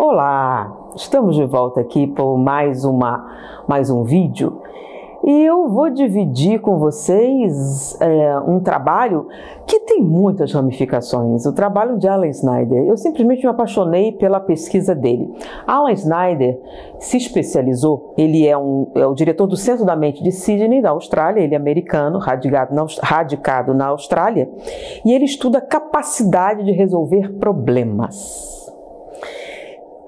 Olá, estamos de volta aqui por mais um vídeo e eu vou dividir com vocês um trabalho que tem muitas ramificações, o trabalho de Alan Snyder. Eu simplesmente me apaixonei pela pesquisa dele. Alan Snyder se especializou, ele é o diretor do Centro da Mente de Sydney, da Austrália, ele é americano, radicado na Austrália, e ele estuda a capacidade de resolver problemas.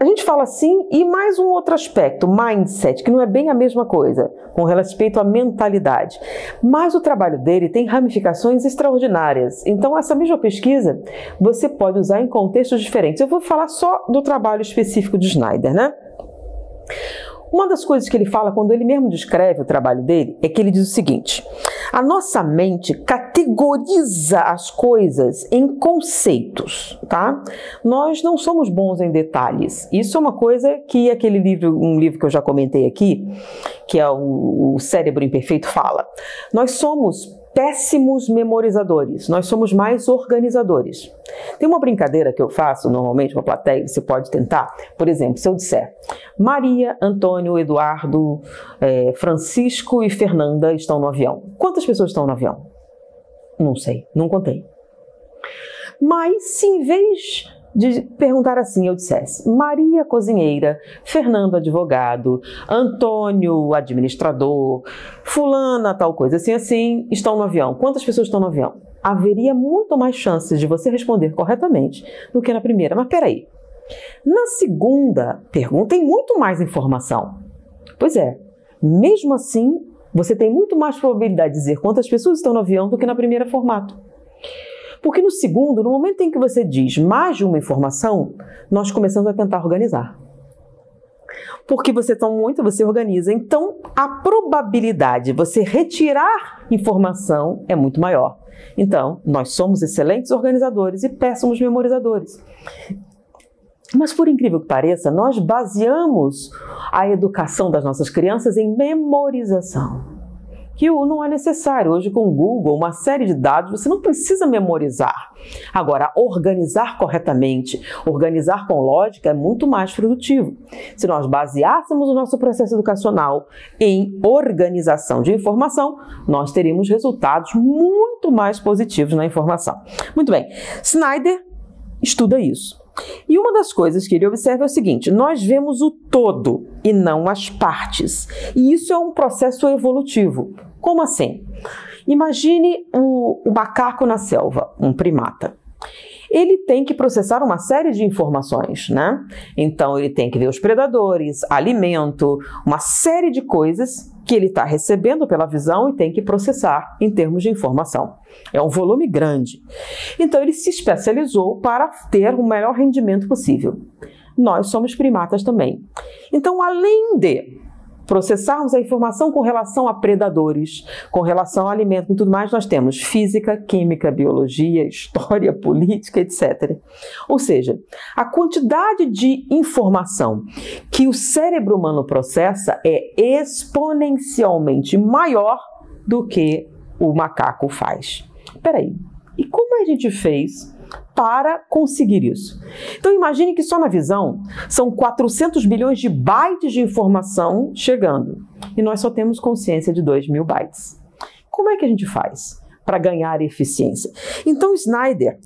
A gente fala assim, e mais um outro aspecto, mindset, que não é bem a mesma coisa, com respeito à mentalidade. Mas o trabalho dele tem ramificações extraordinárias. Então, essa mesma pesquisa, você pode usar em contextos diferentes. Eu vou falar só do trabalho específico de Snyder, né? Uma das coisas que ele fala, quando ele mesmo descreve o trabalho dele, é que ele diz o seguinte: a nossa mente categoriza as coisas em conceitos, tá? Nós não somos bons em detalhes. Isso é uma coisa que um livro que eu já comentei aqui, que é o Cérebro Imperfeito, fala. Nós somos péssimos memorizadores, nós somos mais organizadores. Tem uma brincadeira que eu faço normalmente com a plateia, você pode tentar. Por exemplo, se eu disser Maria, Antônio, Eduardo, Francisco e Fernanda estão no avião. Quantas pessoas estão no avião? Não sei, não contei. Mas se em vez de perguntar assim, eu dissesse Maria, cozinheira, Fernando, advogado, Antônio, administrador, fulana, tal coisa, assim, estão no avião. Quantas pessoas estão no avião? Haveria muito mais chances de você responder corretamente do que na primeira. Mas peraí, na segunda pergunta tem muito mais informação. Pois é, mesmo assim, você tem muito mais probabilidade de dizer quantas pessoas estão no avião do que na primeira formato. Porque no segundo, no momento em que você diz mais de uma informação, nós começamos a tentar organizar. Porque você organiza. Então, a probabilidade de você retirar informação é muito maior. Então, nós somos excelentes organizadores e péssimos memorizadores. Mas, por incrível que pareça, nós baseamos a educação das nossas crianças em memorização. Que não é necessário. Hoje, com o Google, uma série de dados, você não precisa memorizar. Agora, organizar corretamente, organizar com lógica é muito mais produtivo. Se nós baseássemos o nosso processo educacional em organização de informação, nós teríamos resultados muito mais positivos na informação. Muito bem, Snyder estuda isso. E uma das coisas que ele observa é o seguinte: nós vemos o todo e não as partes. E isso é um processo evolutivo. Como assim? Imagine o macaco na selva, um primata. Ele tem que processar uma série de informações, né? Então, ele tem que ver os predadores, alimento, uma série de coisas que ele está recebendo pela visão e tem que processar em termos de informação. É um volume grande. Então, ele se especializou para ter o melhor rendimento possível. Nós somos primatas também. Então, além de processarmos a informação com relação a predadores, com relação ao alimento e tudo mais, nós temos física, química, biologia, história, política, etc. Ou seja, a quantidade de informação que o cérebro humano processa é exponencialmente maior do que o macaco faz. Peraí, e como a gente fez para conseguir isso? Então imagine que só na visão são 400 bilhões de bytes de informação chegando e nós só temos consciência de 2.000 bytes. Como é que a gente faz para ganhar eficiência? Então Snyder,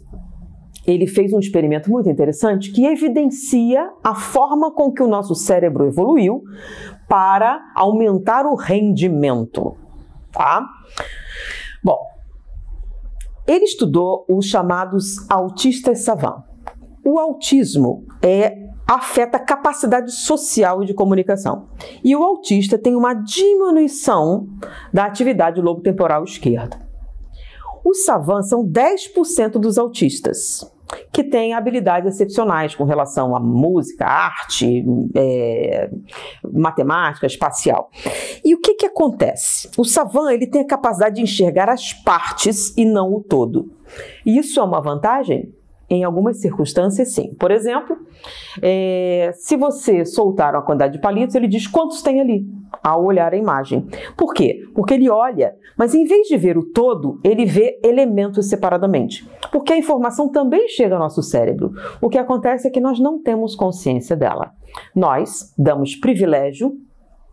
ele fez um experimento muito interessante que evidencia a forma com que o nosso cérebro evoluiu para aumentar o rendimento, tá? Bom, ele estudou os chamados autistas savant. O autismo afeta a capacidade social e de comunicação. E o autista tem uma diminuição da atividade do lobo temporal esquerdo. Os savants são 10% dos autistas, que têm habilidades excepcionais com relação à música, arte, matemática, espacial. E o que acontece? O savant, ele tem a capacidade de enxergar as partes e não o todo. E isso é uma vantagem? Em algumas circunstâncias, sim. Por exemplo, se você soltar uma quantidade de palitos, ele diz quantos tem ali. ao olhar a imagem. Por quê? Porque ele olha, mas em vez de ver o todo, ele vê elementos separadamente. Porque a informação também chega ao nosso cérebro. O que acontece é que nós não temos consciência dela. Nós damos privilégio,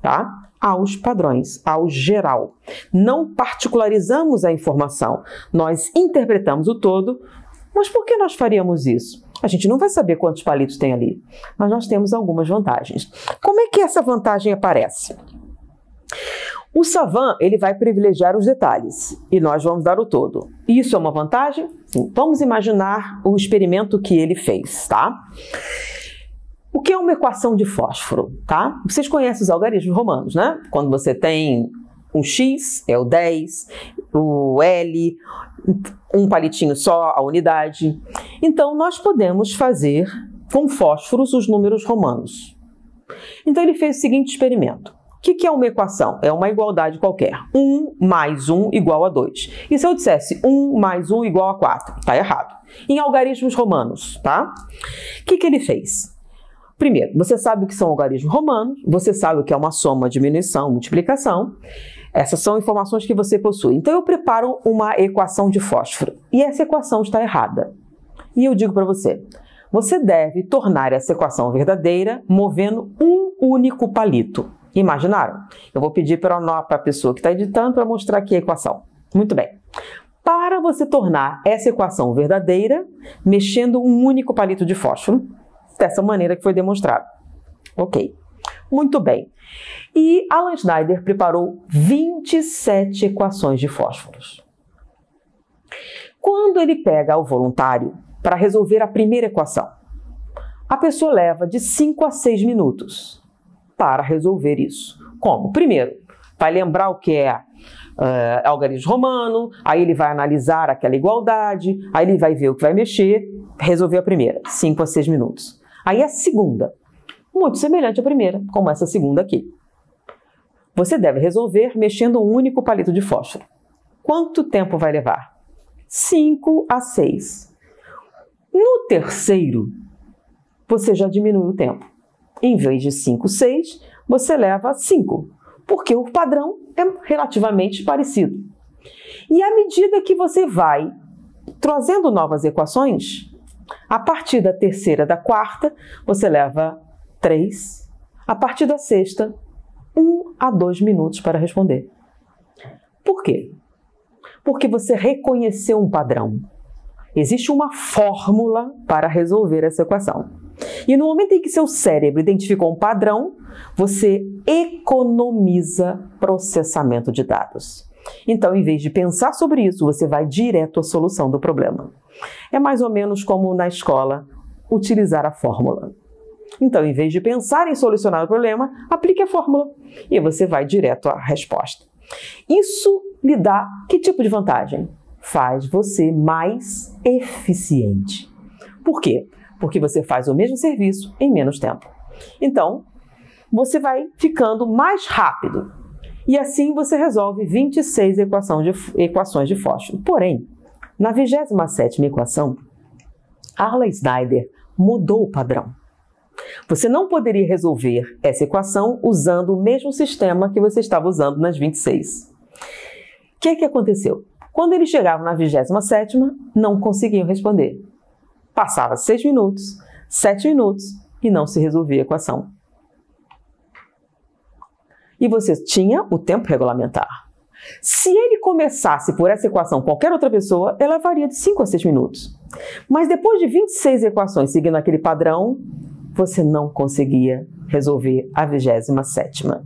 tá, aos padrões, ao geral. Não particularizamos a informação. Nós interpretamos o todo. Mas por que nós faríamos isso? A gente não vai saber quantos palitos tem ali, mas nós temos algumas vantagens. Como é que essa vantagem aparece? O savant, ele vai privilegiar os detalhes e nós vamos dar o todo. Isso é uma vantagem? Sim. Vamos imaginar o experimento que ele fez, tá? O que é uma equação de fósforo, tá? Vocês conhecem os algarismos romanos, né? Quando você tem um x, é o 10, o L, um palitinho só, a unidade. Então, nós podemos fazer com fósforos os números romanos. Então, ele fez o seguinte experimento. O que é uma equação? É uma igualdade qualquer. 1 mais 1 igual a 2. E se eu dissesse 1 mais 1 igual a 4? Está errado. Em algarismos romanos, tá? O que ele fez? Primeiro, você sabe o que são algarismos romanos, você sabe o que é uma soma, diminuição, multiplicação. Essas são informações que você possui. Então, eu preparo uma equação de fósforo. E essa equação está errada. E eu digo para você, você deve tornar essa equação verdadeira movendo um único palito. Imaginaram? Eu vou pedir para a pessoa que está editando para mostrar aqui a equação. Muito bem. Para você tornar essa equação verdadeira, mexendo um único palito de fósforo, dessa maneira que foi demonstrado. Ok. Muito bem. E Alan Snyder preparou 27 equações de fósforos. Quando ele pega o voluntário para resolver a primeira equação, a pessoa leva de 5 a 6 minutos para resolver isso. Como? Primeiro, vai lembrar o que é algarismo romano, aí ele vai analisar aquela igualdade, aí ele vai ver o que vai mexer, resolver a primeira, 5 a 6 minutos. Aí a segunda, muito semelhante à primeira, como essa segunda aqui. Você deve resolver mexendo um único palito de fósforo. Quanto tempo vai levar? 5 a 6. No terceiro, você já diminui o tempo. Em vez de 5, 6, você leva 5, porque o padrão é relativamente parecido. E à medida que você vai trazendo novas equações, a partir da terceira, da quarta, você leva 3. A partir da sexta, 1 a 2 minutos para responder. Por quê? Porque você reconheceu um padrão. Existe uma fórmula para resolver essa equação. E no momento em que seu cérebro identificou um padrão, você economiza processamento de dados. Então, em vez de pensar sobre isso, você vai direto à solução do problema. É mais ou menos como na escola utilizar a fórmula. Então, em vez de pensar em solucionar o problema, aplique a fórmula e você vai direto à resposta. Isso lhe dá que tipo de vantagem? Faz você mais eficiente. Por quê? Porque você faz o mesmo serviço em menos tempo. Então, você vai ficando mais rápido. E assim você resolve 26 equações de fósforo. Porém, na 27ª equação, Alan Snyder mudou o padrão. Você não poderia resolver essa equação usando o mesmo sistema que você estava usando nas 26. O que aconteceu? Quando eles chegavam na 27ª, não conseguiam responder. Passava 6 minutos, 7 minutos e não se resolvia a equação. E você tinha o tempo regulamentar. Se ele começasse por essa equação qualquer outra pessoa, ela varia de 5 a 6 minutos. Mas depois de 26 equações seguindo aquele padrão, você não conseguia resolver a 27ª.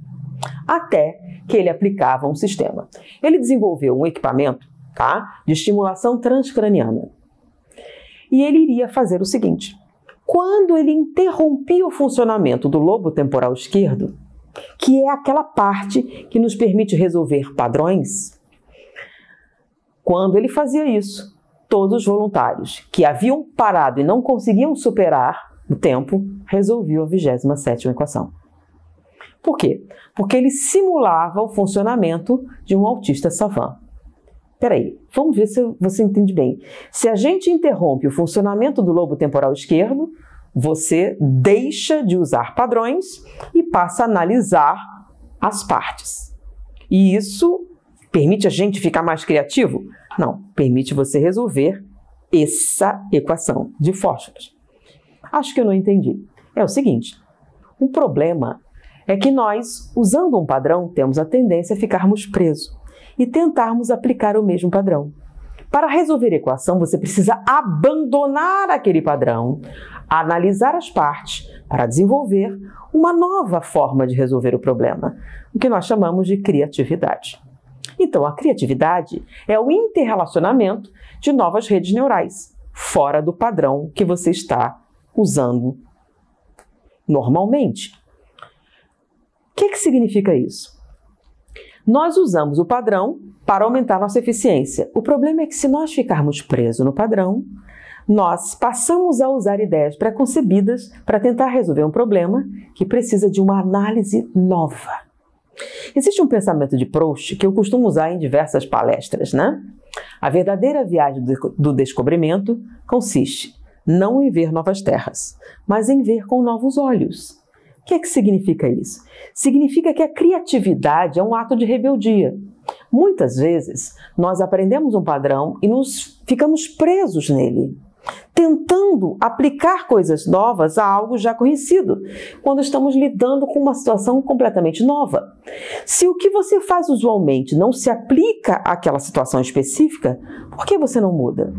Até que ele aplicava um sistema. Ele desenvolveu um equipamento, tá, de estimulação transcraniana. E ele iria fazer o seguinte: quando ele interrompia o funcionamento do lobo temporal esquerdo, que é aquela parte que nos permite resolver padrões, quando ele fazia isso, todos os voluntários que haviam parado e não conseguiam superar o tempo, resolviam a 27ª equação. Por quê? Porque ele simulava o funcionamento de um autista savant. Peraí, vamos ver se você entende bem. Se a gente interrompe o funcionamento do lobo temporal esquerdo, você deixa de usar padrões e passa a analisar as partes. E isso permite a gente ficar mais criativo? Não, permite você resolver essa equação de fósforos. Acho que eu não entendi. É o seguinte, o problema é que nós, usando um padrão, temos a tendência a ficarmos presos e tentarmos aplicar o mesmo padrão. Para resolver a equação, você precisa abandonar aquele padrão, analisar as partes para desenvolver uma nova forma de resolver o problema, o que nós chamamos de criatividade. Então, a criatividade é o interrelacionamento de novas redes neurais, fora do padrão que você está usando normalmente. O que significa isso? Nós usamos o padrão para aumentar nossa eficiência. O problema é que se nós ficarmos presos no padrão, nós passamos a usar ideias pré-concebidas para tentar resolver um problema que precisa de uma análise nova. Existe um pensamento de Proust que eu costumo usar em diversas palestras, né? A verdadeira viagem do descobrimento consiste não em ver novas terras, mas em ver com novos olhos. O que significa isso? Significa que a criatividade é um ato de rebeldia. Muitas vezes, nós aprendemos um padrão e ficamos presos nele, tentando aplicar coisas novas a algo já conhecido, quando estamos lidando com uma situação completamente nova. Se o que você faz usualmente não se aplica àquela situação específica, por que você não muda?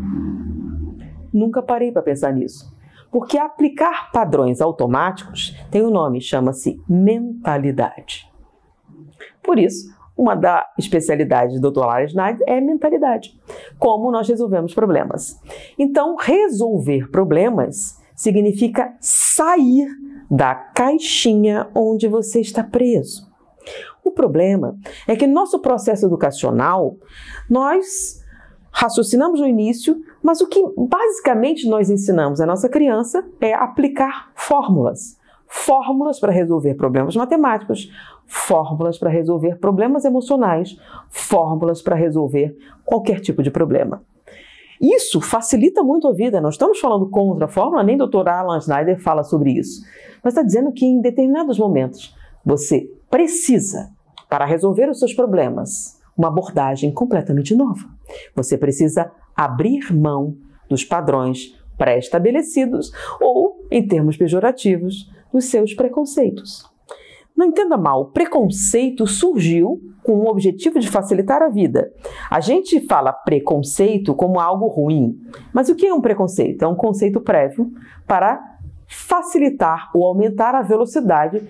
Nunca parei para pensar nisso. Porque aplicar padrões automáticos tem um nome, chama-se mentalidade. Por isso, uma das especialidades do Dr. Alan Snyder é mentalidade. Como nós resolvemos problemas. Então, resolver problemas significa sair da caixinha onde você está preso. O problema é que no nosso processo educacional, nós raciocinamos no início, mas o que basicamente nós ensinamos à nossa criança é aplicar fórmulas. Fórmulas para resolver problemas matemáticos, fórmulas para resolver problemas emocionais, fórmulas para resolver qualquer tipo de problema. Isso facilita muito a vida. Não estamos falando contra a fórmula, nem o Dr. Alan Snyder fala sobre isso. Mas está dizendo que em determinados momentos você precisa, para resolver os seus problemas, uma abordagem completamente nova. Você precisa abrir mão dos padrões pré-estabelecidos ou, em termos pejorativos, dos seus preconceitos. Não entenda mal, o preconceito surgiu com o objetivo de facilitar a vida. A gente fala preconceito como algo ruim, mas o que é um preconceito? É um conceito prévio para facilitar ou aumentar a velocidade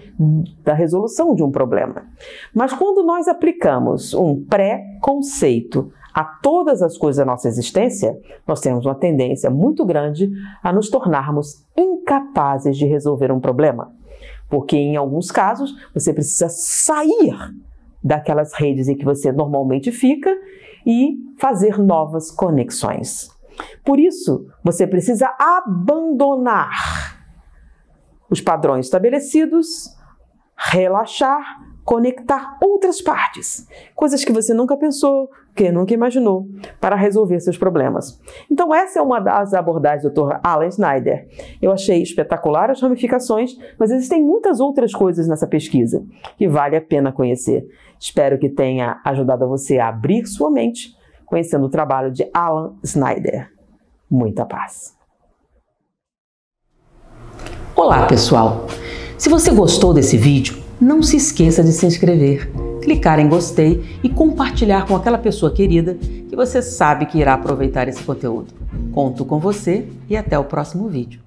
da resolução de um problema. Mas quando nós aplicamos um pré-conceito a todas as coisas da nossa existência, nós temos uma tendência muito grande a nos tornarmos incapazes de resolver um problema. Porque em alguns casos você precisa sair daquelas redes em que você normalmente fica e fazer novas conexões. Por isso, você precisa abandonar os padrões estabelecidos, relaxar, conectar outras partes, coisas que você nunca pensou, que nunca imaginou, para resolver seus problemas. Então essa é uma das abordagens do Dr. Alan Snyder. Eu achei espetacular as ramificações, mas existem muitas outras coisas nessa pesquisa que vale a pena conhecer. Espero que tenha ajudado você a abrir sua mente, conhecendo o trabalho de Alan Snyder. Muita paz. Olá, pessoal! Se você gostou desse vídeo, não se esqueça de se inscrever, clicar em gostei e compartilhar com aquela pessoa querida que você sabe que irá aproveitar esse conteúdo. Conto com você e até o próximo vídeo.